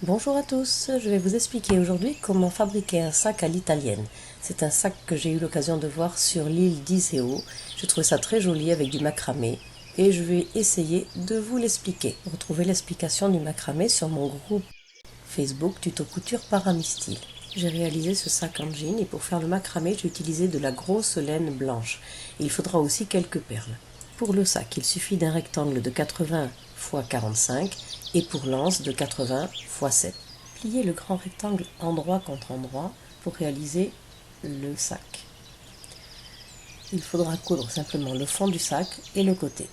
Bonjour à tous, je vais vous expliquer aujourd'hui comment fabriquer un sac à l'italienne. C'est un sac que j'ai eu l'occasion de voir sur l'île d'Iseo. Je trouve ça très joli avec du macramé et je vais essayer de vous l'expliquer. Retrouvez l'explication du macramé sur mon groupe Facebook Tuto Couture par Amistyle. J'ai réalisé ce sac en jean et pour faire le macramé, j'ai utilisé de la grosse laine blanche. Il faudra aussi quelques perles. Pour le sac, il suffit d'un rectangle de 80 x 45 et pour l'anse de 80 x 7. Pliez le grand rectangle endroit contre endroit pour réaliser le sac. Il faudra coudre simplement le fond du sac et le côté.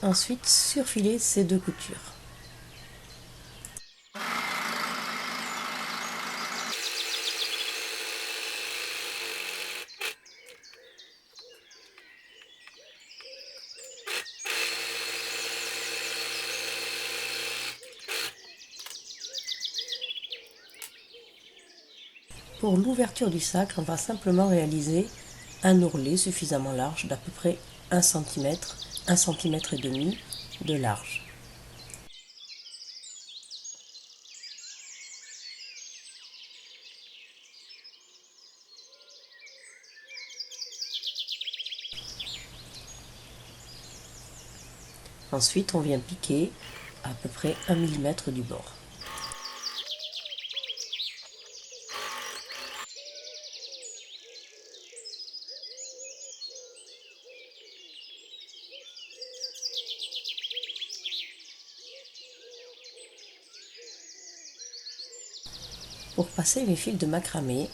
Ensuite, surfiler ces deux coutures. Pour l'ouverture du sac, on va simplement réaliser un ourlet suffisamment large d'à peu près 1 cm, 1 cm et demi de large. Ensuite, on vient piquer à peu près 1 mm du bord. Pour passer mes fils de macramé,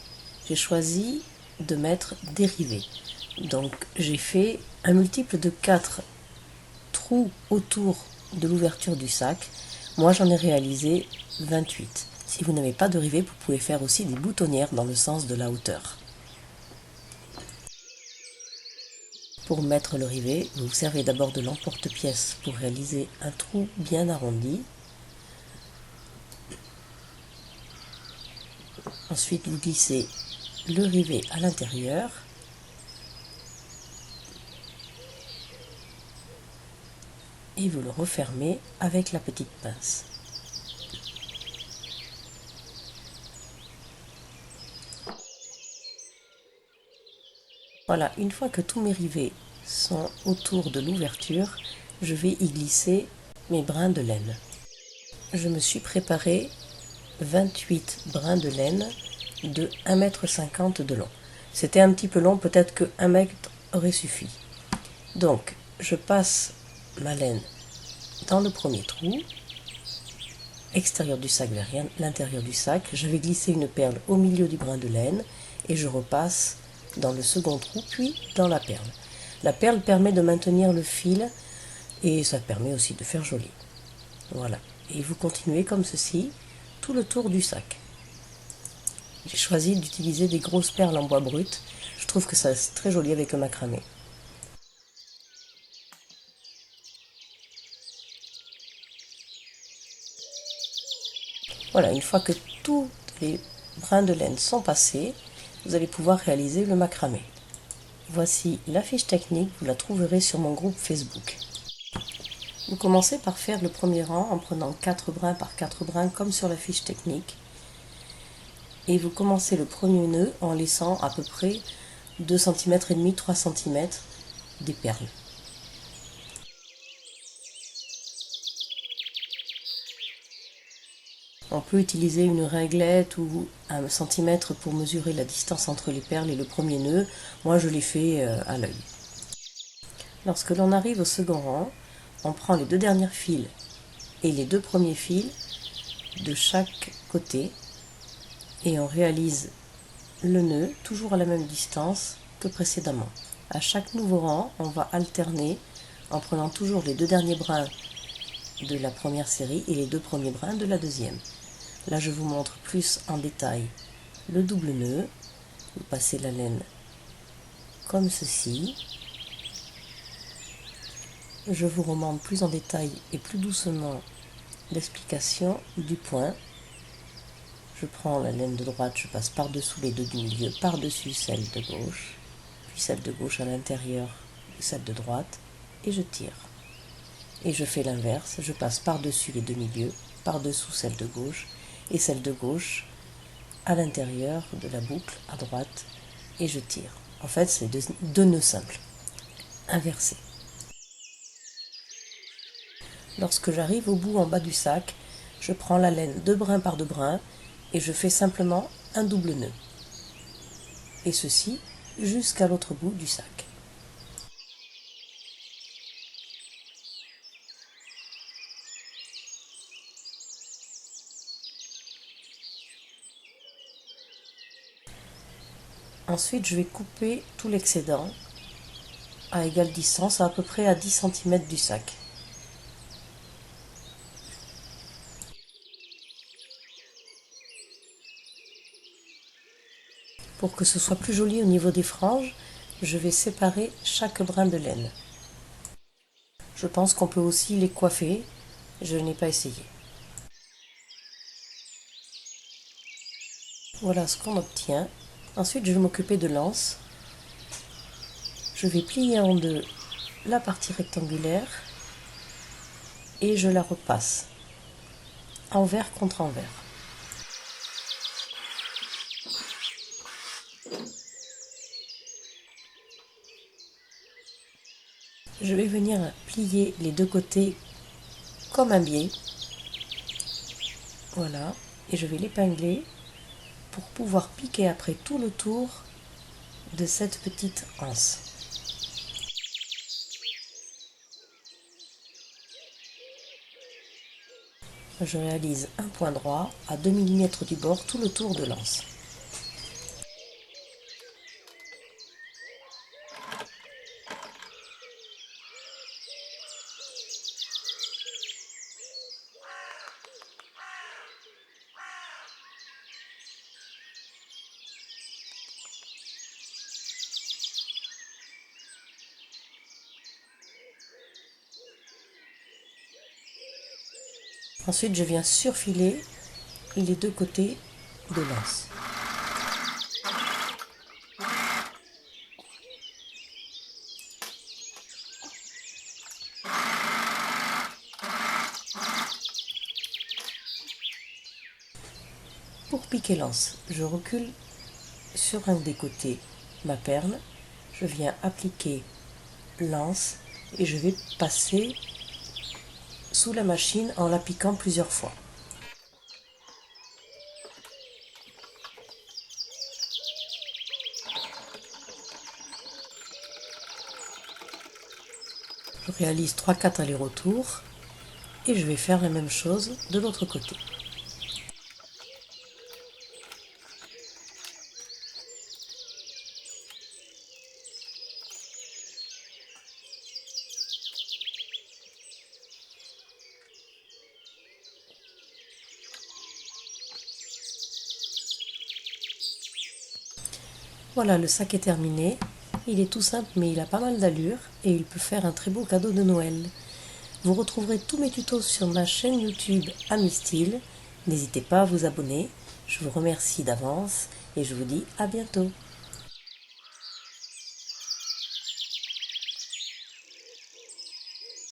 j'ai choisi de mettre dérivé. Donc j'ai fait un multiple de 4 trous autour de l'ouverture du sac. Moi j'en ai réalisé 28. Si vous n'avez pas de rivet, vous pouvez faire aussi des boutonnières dans le sens de la hauteur. Pour mettre le rivet, vous vous servez d'abord de l'emporte-pièce pour réaliser un trou bien arrondi. Ensuite, vous glissez le rivet à l'intérieur. Et vous le refermez avec la petite pince. Voilà, une fois que tous mes rivets sont autour de l'ouverture, je vais y glisser mes brins de laine. Je me suis préparé 28 brins de laine de 1,50 m de long. C'était un petit peu long, peut-être que 1 mètre aurait suffi. Donc, je passe ma laine dans le premier trou, extérieur du sac vers l'intérieur du sac. Je vais glisser une perle au milieu du brin de laine et je repasse dans le second trou, puis dans la perle. La perle permet de maintenir le fil et ça permet aussi de faire joli. Voilà. Et vous continuez comme ceci tout le tour du sac. J'ai choisi d'utiliser des grosses perles en bois brut. Je trouve que ça c'est très joli avec le macramé. Voilà, une fois que tous les brins de laine sont passés, vous allez pouvoir réaliser le macramé. Voici la fiche technique, vous la trouverez sur mon groupe Facebook. Vous commencez par faire le premier rang en prenant 4 brins par 4 brins comme sur la fiche technique. Et vous commencez le premier nœud en laissant à peu près 2 cm et demi, 3 cm des perles. On peut utiliser une réglette ou un centimètre pour mesurer la distance entre les perles et le premier nœud. Moi je l'ai fait à l'œil. Lorsque l'on arrive au second rang, on prend les deux dernières files et les deux premiers fils de chaque côté et on réalise le nœud toujours à la même distance que précédemment. À chaque nouveau rang, on va alterner en prenant toujours les deux derniers brins de la première série et les deux premiers brins de la deuxième. Là, je vous montre plus en détail le double nœud. Vous passez la laine comme ceci. je vous remonte plus en détail et plus doucement l'explication du point. Je prends la laine de droite, je passe par-dessous les deux du milieu, par-dessus celle de gauche, puis celle de gauche à l'intérieur de celle de droite, et je tire. Et je fais l'inverse, je passe par-dessus les deux milieux, par-dessous celle de gauche, et celle de gauche à l'intérieur de la boucle à droite, et je tire. En fait, c'est deux nœuds simples, inversés. Lorsque j'arrive au bout en bas du sac, je prends la laine deux brins par deux brins et je fais simplement un double nœud. Et ceci jusqu'à l'autre bout du sac. Ensuite, je vais couper tout l'excédent à égale distance, à peu près à 10 cm du sac. Pour que ce soit plus joli au niveau des franges, je vais séparer chaque brin de laine. Je pense qu'on peut aussi les coiffer, je n'ai pas essayé. Voilà ce qu'on obtient. Ensuite, je vais m'occuper de l'anse. Je vais plier en deux la partie rectangulaire et je la repasse envers contre envers. Je vais venir plier les deux côtés comme un biais. Voilà, et je vais l'épingler pour pouvoir piquer après tout le tour de cette petite anse. Je réalise un point droit à 2 mm du bord tout le tour de l'anse. Ensuite, je viens surfiler les deux côtés de l'anse. Pour piquer l'anse, je recule sur un des côtés ma perle, je viens appliquer l'anse et je vais passer sous la machine en l'appliquant plusieurs fois. Je réalise 3-4 allers-retours et je vais faire la même chose de l'autre côté. Voilà, le sac est terminé. Il est tout simple mais il a pas mal d'allure et il peut faire un très beau cadeau de Noël. Vous retrouverez tous mes tutos sur ma chaîne YouTube AmiStyle. N'hésitez pas à vous abonner. Je vous remercie d'avance et je vous dis à bientôt.